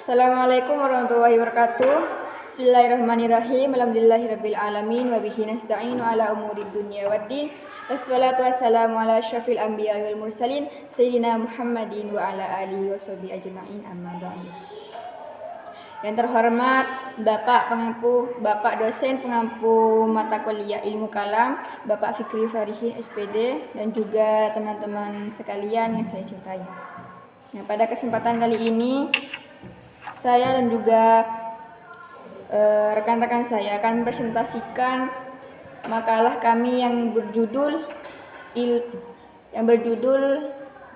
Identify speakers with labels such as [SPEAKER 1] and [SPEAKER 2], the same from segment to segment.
[SPEAKER 1] Assalamualaikum warahmatullahi wabarakatuh. Bismillahirrahmanirrahim. Alhamdulillahirabbil alamin wa bihi nasta'inu ala umurid dunya waddin. Wassalatu wassalamu ala asyrafil anbiya'i wal mursalin sayyidina Muhammadin wa ala alihi washabihi ajma'in, amma ba'du. Yang terhormat Bapak dosen pengampu mata kuliah Ilmu Kalam, Bapak Fikri Farihin SPD, dan juga teman-teman sekalian yang saya cintai. Nah, pada kesempatan kali ini saya dan juga rekan-rekan saya akan mempresentasikan makalah kami yang berjudul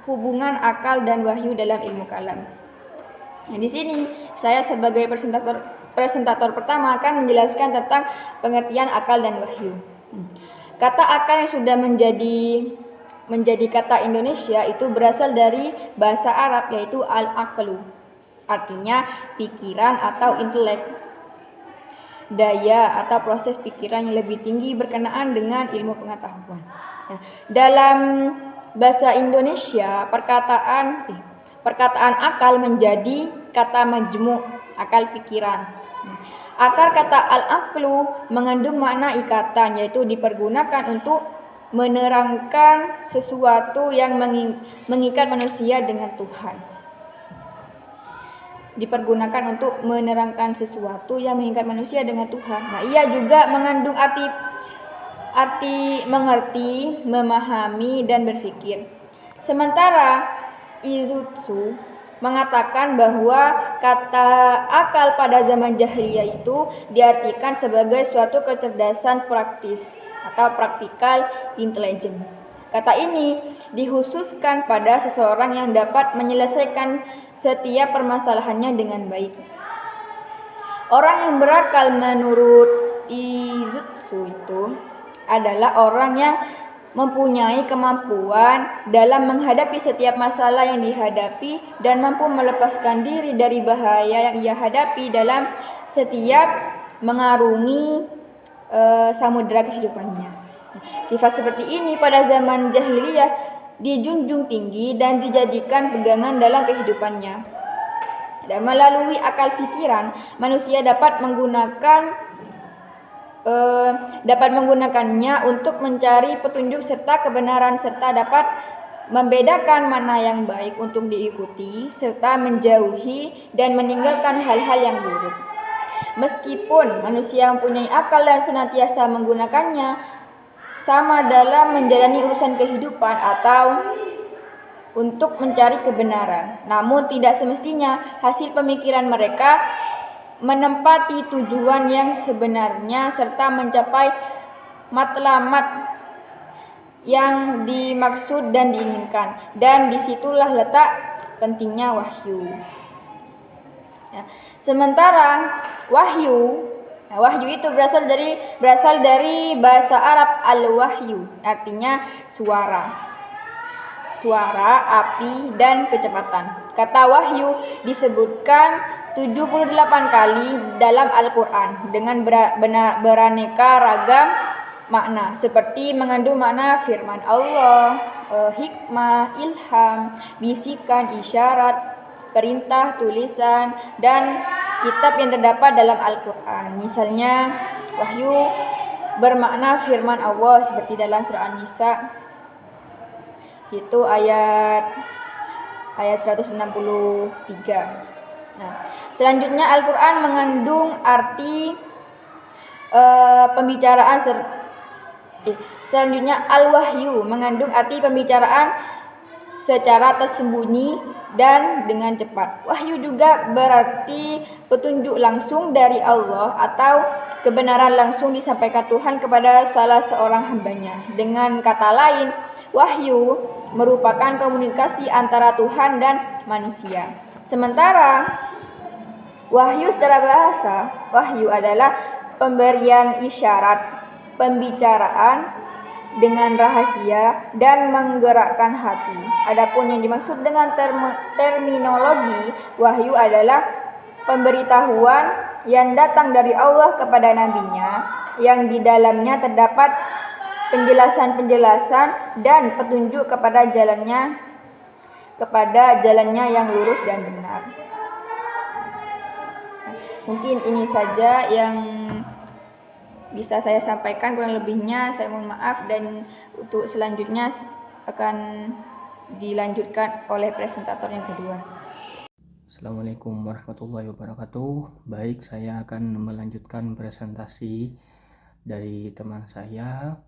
[SPEAKER 1] Hubungan Akal dan Wahyu dalam Ilmu Kalam. Nah, di sini saya sebagai presentator pertama akan menjelaskan tentang pengertian akal dan wahyu. Kata akal yang sudah menjadi kata Indonesia itu berasal dari bahasa Arab, yaitu al-aqlu. Artinya pikiran atau intelek, daya atau proses pikiran yang lebih tinggi berkenaan dengan ilmu pengetahuan. Nah, dalam bahasa Indonesia perkataan akal menjadi kata majmu', akal pikiran. Akar kata al-aqlu mengandung makna ikatan, yaitu dipergunakan untuk menerangkan sesuatu yang mengikat manusia dengan Tuhan. Dipergunakan untuk menerangkan sesuatu yang mengikat manusia dengan Tuhan. Nah, ia juga mengandung arti mengerti, memahami, dan berpikir. Sementara Izutsu mengatakan bahwa kata akal pada zaman jahiliyah itu diartikan sebagai suatu kecerdasan praktis atau practical intelligence. Kata ini dikhususkan pada seseorang yang dapat menyelesaikan setiap permasalahannya dengan baik. Orang yang berakal menurut Izutsu itu adalah orang yang mempunyai kemampuan dalam menghadapi setiap masalah yang dihadapi dan mampu melepaskan diri dari bahaya yang ia hadapi dalam setiap mengarungi samudera kehidupannya. Sifat seperti ini pada zaman jahiliyah dijunjung tinggi dan dijadikan pegangan dalam kehidupannya. Dan melalui akal pikiran, manusia dapat menggunakannya untuk mencari petunjuk serta kebenaran, serta dapat membedakan mana yang baik untuk diikuti serta menjauhi dan meninggalkan hal-hal yang buruk. Meskipun manusia mempunyai akal dan senantiasa menggunakannya sama dalam menjalani urusan kehidupan atau untuk mencari kebenaran, namun tidak semestinya hasil pemikiran mereka menempati tujuan yang sebenarnya serta mencapai matlamat yang dimaksud dan diinginkan, dan disitulah letak pentingnya wahyu. Ya. Sementara wahyu itu berasal dari bahasa Arab al-wahyu, artinya suara, api, dan kecepatan. Kata wahyu disebutkan 78 kali dalam Al-Quran dengan beraneka ragam makna, seperti mengandung makna firman Allah, hikmah, ilham, bisikan, isyarat, perintah, tulisan, dan kitab yang terdapat dalam Al-Quran. Misalnya, wahyu bermakna firman Allah seperti dalam surah An-Nisa, itu ayat 163. Nah, selanjutnya Al-Quran mengandung arti selanjutnya Al-Wahyu mengandung arti pembicaraan secara tersembunyi dan dengan cepat. Wahyu juga berarti petunjuk langsung dari Allah atau kebenaran langsung disampaikan Tuhan kepada salah seorang hambanya. Dengan kata lain, wahyu merupakan komunikasi antara Tuhan dan manusia. Sementara wahyu secara bahasa, wahyu adalah pemberian isyarat, pembicaraan dengan rahasia dan menggerakkan hati. Adapun yang dimaksud dengan terminologi wahyu adalah pemberitahuan yang datang dari Allah kepada nabinya, yang di dalamnya terdapat penjelasan dan petunjuk kepada jalannya yang lurus dan benar. Mungkin ini saja yang bisa saya sampaikan, kurang lebihnya saya mohon maaf, dan untuk selanjutnya akan dilanjutkan oleh presentator yang kedua.
[SPEAKER 2] Assalamualaikum warahmatullahi wabarakatuh. Baik, saya akan melanjutkan presentasi dari teman saya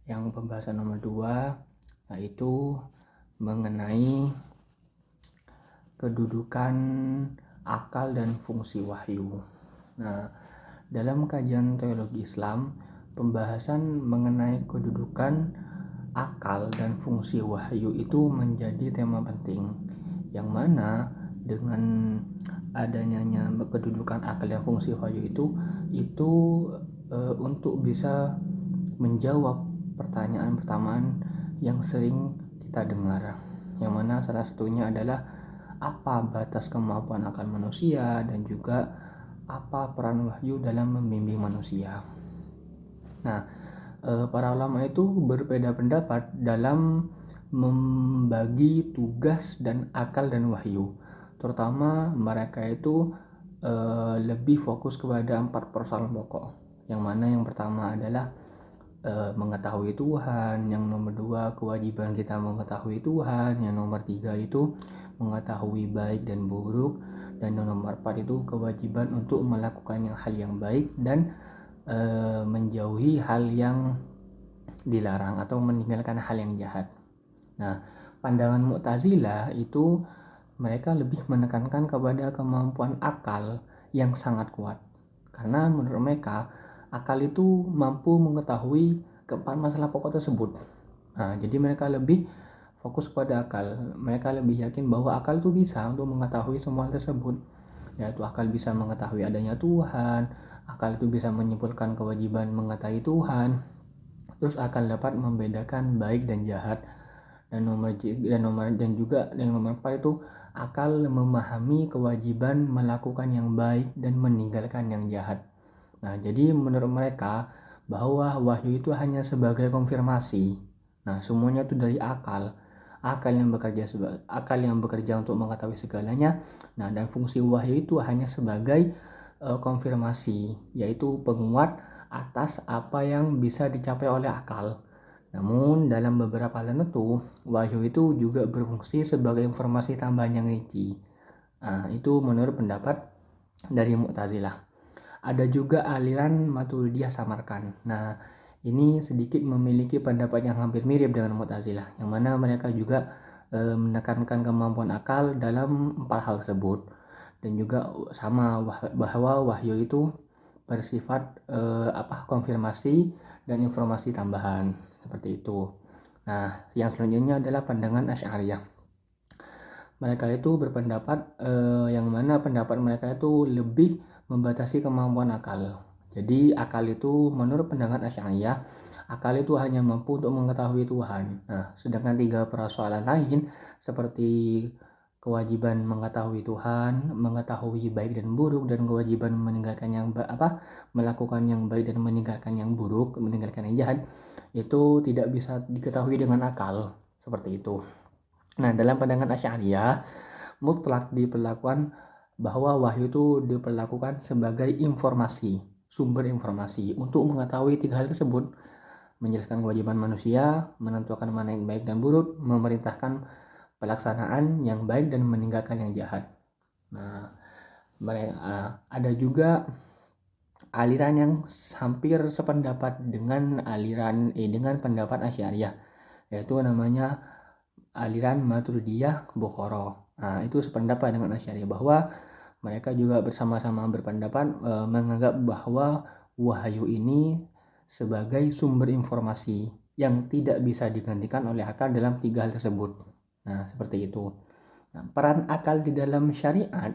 [SPEAKER 2] yang pembahasan nomor 2, yaitu mengenai kedudukan akal dan fungsi wahyu. Nah, dalam kajian teologi Islam, pembahasan mengenai kedudukan akal dan fungsi wahyu itu menjadi tema penting, yang mana dengan adanya kedudukan akal dan fungsi wahyu itu untuk bisa menjawab pertanyaan-pertanyaan yang sering kita dengar, yang mana salah satunya adalah apa batas kemampuan akal manusia dan juga apa peran wahyu dalam membimbing manusia. Nah, para ulama itu berbeda pendapat dalam membagi tugas dan akal dan wahyu. Terutama mereka itu lebih fokus kepada 4 persoalan pokok. Yang mana yang pertama adalah mengetahui Tuhan, yang nomor 2 kewajiban kita mengetahui Tuhan, yang nomor 3 itu mengetahui baik dan buruk, dan yang nomor 4 itu kewajiban untuk melakukan hal yang baik dan menjauhi hal yang dilarang atau meninggalkan hal yang jahat. Nah, pandangan Mu'tazilah itu mereka lebih menekankan kepada kemampuan akal yang sangat kuat, karena menurut mereka akal itu mampu mengetahui keempat masalah pokok tersebut. Nah, jadi mereka lebih fokus pada akal. Mereka lebih yakin bahwa akal itu bisa untuk mengetahui semua hal tersebut, yaitu akal bisa mengetahui adanya Tuhan, akal itu bisa menyimpulkan kewajiban mengetahui Tuhan, terus akal dapat membedakan baik dan jahat, dan nomor juga yang nomor 4 itu akal memahami kewajiban melakukan yang baik dan meninggalkan yang jahat. Nah, jadi menurut mereka bahwa wahyu itu hanya sebagai konfirmasi. Nah, semuanya itu dari akal. Akal yang bekerja untuk mengetahui segalanya. Nah, dan fungsi wahyu itu hanya sebagai konfirmasi, yaitu penguat atas apa yang bisa dicapai oleh akal. Namun dalam beberapa hal tertentu, wahyu itu juga berfungsi sebagai informasi tambahan yang rinci. Nah, itu menurut pendapat dari Mu'tazilah. Ada juga aliran Maturidiyah Samarkand. Nah, ini sedikit memiliki pendapat yang hampir mirip dengan Mu'tazilah, yang mana mereka juga menekankan kemampuan akal dalam 4 hal tersebut, dan juga sama bahwa wahyu itu bersifat konfirmasi dan informasi tambahan, seperti itu. Nah, yang selanjutnya adalah pandangan Asy'ariyah. Mereka itu berpendapat yang mana pendapat mereka itu lebih membatasi kemampuan akal. Jadi akal itu menurut pandangan Asy'ariyah, akal itu hanya mampu untuk mengetahui Tuhan. Nah, sedangkan 3 persoalan lain seperti kewajiban mengetahui Tuhan, mengetahui baik dan buruk, dan kewajiban melakukan yang baik dan meninggalkan yang buruk, meninggalkan yang jahat, itu tidak bisa diketahui dengan akal, seperti itu. Nah, dalam pandangan Asy'ariyah, mutlak diperlakukan bahwa wahyu itu diperlakukan sebagai informasi, sumber informasi untuk mengetahui 3 hal tersebut: menjelaskan kewajiban manusia, menentukan mana yang baik dan buruk, memerintahkan pelaksanaan yang baik dan meninggalkan yang jahat. Nah, ada juga aliran yang hampir sependapat dengan pendapat Asy'ariyah, yaitu namanya aliran Maturidiyah Bukhara. Nah, itu sependapat dengan Asy'ariyah bahwa mereka juga bersama-sama berpendapat menganggap bahwa wahyu ini sebagai sumber informasi yang tidak bisa digantikan oleh akal dalam 3 hal tersebut. Nah, seperti itu. Nah, peran akal di dalam syariat.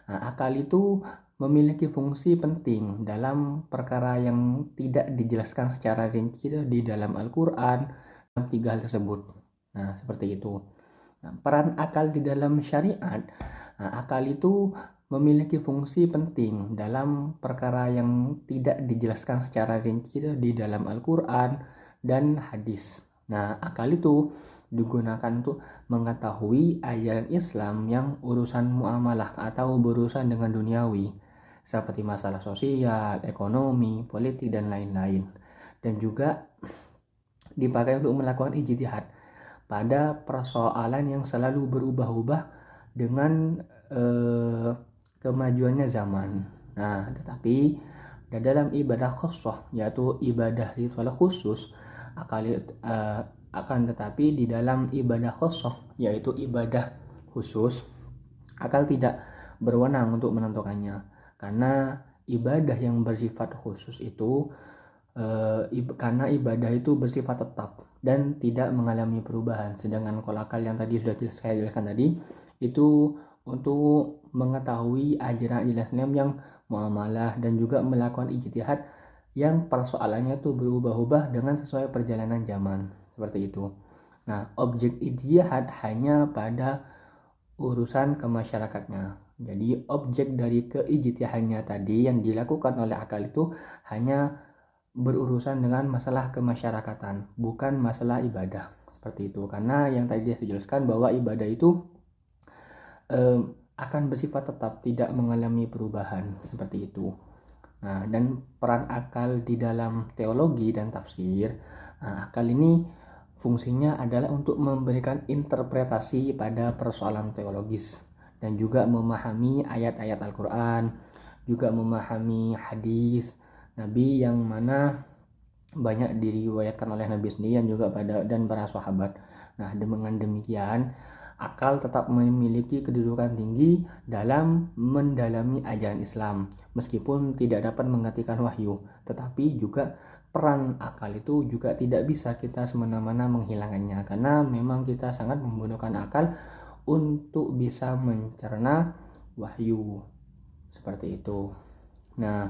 [SPEAKER 2] Nah, akal itu memiliki fungsi penting dalam perkara yang tidak dijelaskan secara rinci di dalam Al-Quran dalam 3 hal tersebut. Nah, seperti itu. Nah, peran akal di dalam syariat. Nah, akal itu memiliki fungsi penting dalam perkara yang tidak dijelaskan secara rinci di dalam Al-Quran dan hadis. Nah, akal itu digunakan untuk mengetahui ajaran Islam yang urusan muamalah atau berurusan dengan duniawi. seperti masalah sosial, ekonomi, politik, dan lain-lain. Dan juga dipakai untuk melakukan ijtihad pada persoalan yang selalu berubah-ubah dengan kemajuannya zaman. Nah, tetapi dalam ibadah khusus, yaitu ibadah ritual khusus, akan tetapi di dalam ibadah khusus, yaitu ibadah khusus, akal tidak berwenang untuk menentukannya, karena ibadah yang bersifat khusus itu karena ibadah itu bersifat tetap dan tidak mengalami perubahan. Sedangkan kalau akal yang tadi sudah saya jelaskan tadi, itu untuk mengetahui ajaran Islam yang muamalah dan juga melakukan ijtihad yang persoalannya itu berubah-ubah dengan sesuai perjalanan zaman, seperti itu. Nah, objek ijtihad hanya pada urusan kemasyarakatnya. Jadi objek dari keijtihadannya tadi yang dilakukan oleh akal itu hanya berurusan dengan masalah kemasyarakatan, bukan masalah ibadah, seperti itu. Karena yang tadi saya jelaskan bahwa ibadah itu akan bersifat tetap, tidak mengalami perubahan, seperti itu. Nah, dan peran akal di dalam teologi dan tafsir, akal ini fungsinya adalah untuk memberikan interpretasi pada persoalan teologis dan juga memahami ayat-ayat Al-Quran, juga memahami hadis Nabi yang mana banyak diriwayatkan oleh Nabi sendiri dan juga dan para sahabat. Nah, dengan demikian akal tetap memiliki kedudukan tinggi dalam mendalami ajaran Islam, meskipun tidak dapat menggantikan wahyu, tetapi juga peran akal itu juga tidak bisa kita semena-mena menghilangkannya, karena memang kita sangat membutuhkan akal untuk bisa mencerna wahyu, seperti itu. Nah,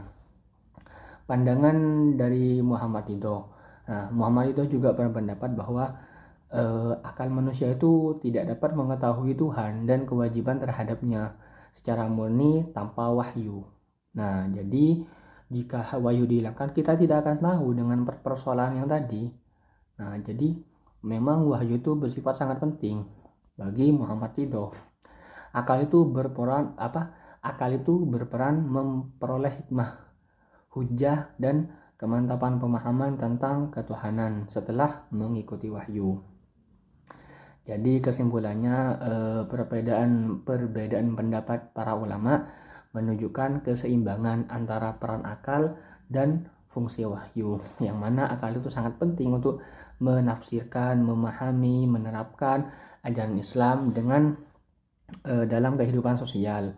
[SPEAKER 2] pandangan dari Muhammad Ridho. Nah, Muhammad Ridho juga berpendapat bahwa akal manusia itu tidak dapat mengetahui Tuhan dan kewajiban terhadapnya secara murni tanpa wahyu. Nah, jadi jika wahyu dihilangkan, kita tidak akan tahu dengan persoalan yang tadi. Nah, jadi memang wahyu itu bersifat sangat penting bagi Muhammad Ridho. Akal itu berperan memperoleh hikmah, hujah, dan kemantapan pemahaman tentang ketuhanan setelah mengikuti wahyu. Jadi kesimpulannya, perbedaan pendapat para ulama menunjukkan keseimbangan antara peran akal dan fungsi wahyu, yang mana akal itu sangat penting untuk menafsirkan, memahami, menerapkan ajaran Islam dalam kehidupan sosial,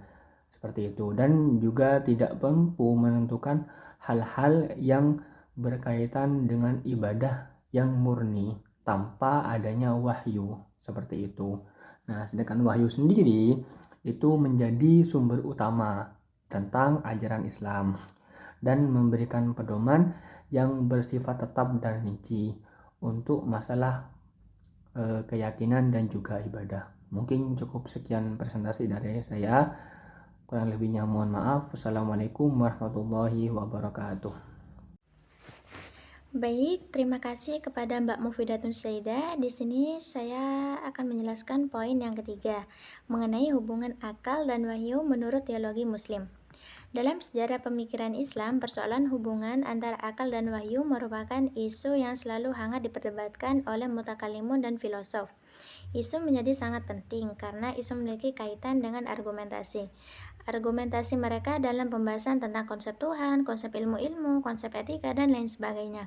[SPEAKER 2] seperti itu, dan juga tidak mampu menentukan hal-hal yang berkaitan dengan ibadah yang murni tanpa adanya wahyu, seperti itu. Nah, sedangkan wahyu sendiri itu menjadi sumber utama tentang ajaran Islam dan memberikan pedoman yang bersifat tetap dan rinci untuk masalah keyakinan dan juga ibadah. Mungkin cukup sekian presentasi dari saya. Kurang lebihnya mohon maaf. Wassalamualaikum warahmatullahi wabarakatuh.
[SPEAKER 3] Baik, terima kasih kepada Mbak Mufidatun Saidah. Di sini saya akan menjelaskan poin yang ketiga mengenai hubungan akal dan wahyu menurut teologi Muslim. Dalam sejarah pemikiran Islam, persoalan hubungan antara akal dan wahyu merupakan isu yang selalu hangat diperdebatkan oleh mutakalimun dan filosof. Isu menjadi sangat penting karena isu memiliki kaitan dengan argumentasi. Argumentasi mereka dalam pembahasan tentang konsep Tuhan, konsep ilmu-ilmu, konsep etika, dan lain sebagainya.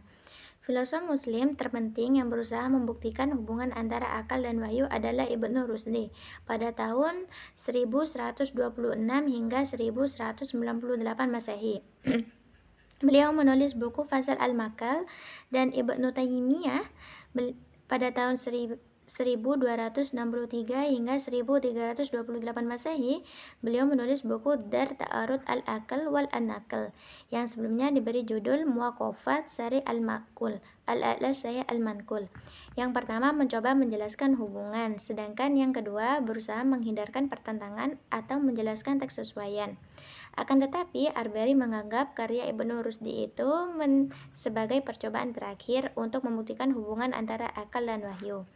[SPEAKER 3] Filosof Muslim terpenting yang berusaha membuktikan hubungan antara akal dan wahyu adalah Ibnu Rusdi pada tahun 1126 hingga 1198 Masehi. Beliau menulis buku Fasal Al-Makal, dan Ibnu Taimiyah pada tahun 1263 hingga 1328 Masehi, beliau menulis buku Dar Ta'arud Al-Aql wal An-Naql yang sebelumnya diberi judul Muwaqafat Sari Al-Maqul Al-a'la saya al-manqul. Yang pertama mencoba menjelaskan hubungan, sedangkan yang kedua berusaha menghindarkan pertentangan atau menjelaskan teks sesuaian. Akan tetapi, Arberi menganggap karya Ibnu Rusdi itu sebagai percobaan terakhir untuk membuktikan hubungan antara akal dan wahyu.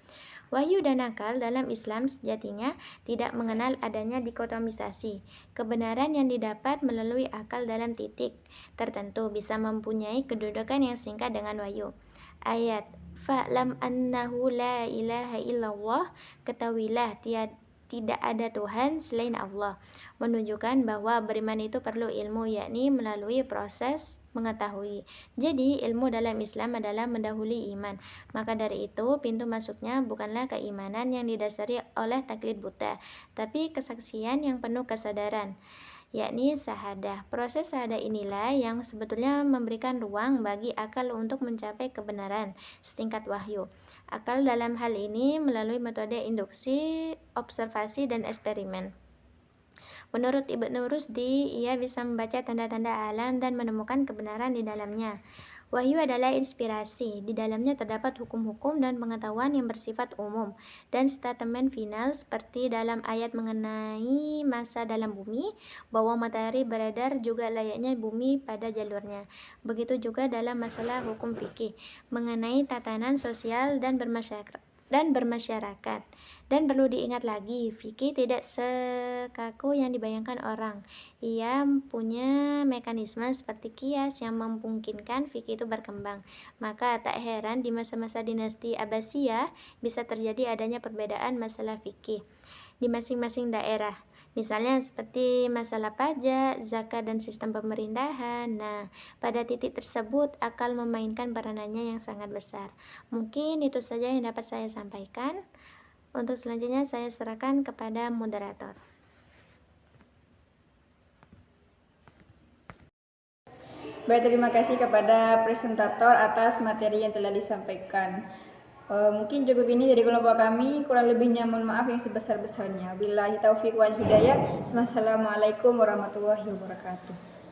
[SPEAKER 3] Wahyu dan akal dalam Islam sejatinya tidak mengenal adanya dikotomisasi. Kebenaran yang didapat melalui akal dalam titik tertentu bisa mempunyai kedudukan yang singkat dengan wahyu. Ayat Fa'lam annahu la ilaha illallah, ketahuilah tidak ada Tuhan selain Allah, menunjukkan bahwa beriman itu perlu ilmu, yakni melalui proses mengetahui. Jadi ilmu dalam Islam adalah mendahului iman. Maka dari itu pintu masuknya bukanlah keimanan yang didasari oleh taklid buta, tapi kesaksian yang penuh kesadaran, yakni syahadah. Proses syahadah inilah yang sebetulnya memberikan ruang bagi akal untuk mencapai kebenaran setingkat wahyu. Akal dalam hal ini melalui metode induksi, observasi, dan eksperimen. Menurut Ibnu Rusdi, ia bisa membaca tanda-tanda alam dan menemukan kebenaran di dalamnya. Wahyu adalah inspirasi, di dalamnya terdapat hukum-hukum dan pengetahuan yang bersifat umum, dan statement final seperti dalam ayat mengenai masa dalam bumi, bahwa matahari beredar juga layaknya bumi pada jalurnya. Begitu juga dalam masalah hukum fikih, mengenai tatanan sosial dan bermasyarakat. Dan perlu diingat lagi, fikih tidak sekaku yang dibayangkan orang. Ia punya mekanisme seperti kias yang memungkinkan fikih itu berkembang. Maka tak heran di masa-masa dinasti Abbasiyah bisa terjadi adanya perbedaan masalah fikih di masing-masing daerah. Misalnya seperti masalah pajak, zakat, dan sistem pemerintahan. Nah, pada titik tersebut akal memainkan peranannya yang sangat besar. Mungkin itu saja yang dapat saya sampaikan. Untuk selanjutnya saya serahkan kepada moderator.
[SPEAKER 1] Baik, terima kasih kepada presentator atas materi yang telah disampaikan. Mungkin cukup ini dari kelompok kami, kurang lebihnya mohon maaf yang sebesar-besarnya. Billahi taufiq wal hidayah. Wassalamualaikum warahmatullahi wabarakatuh.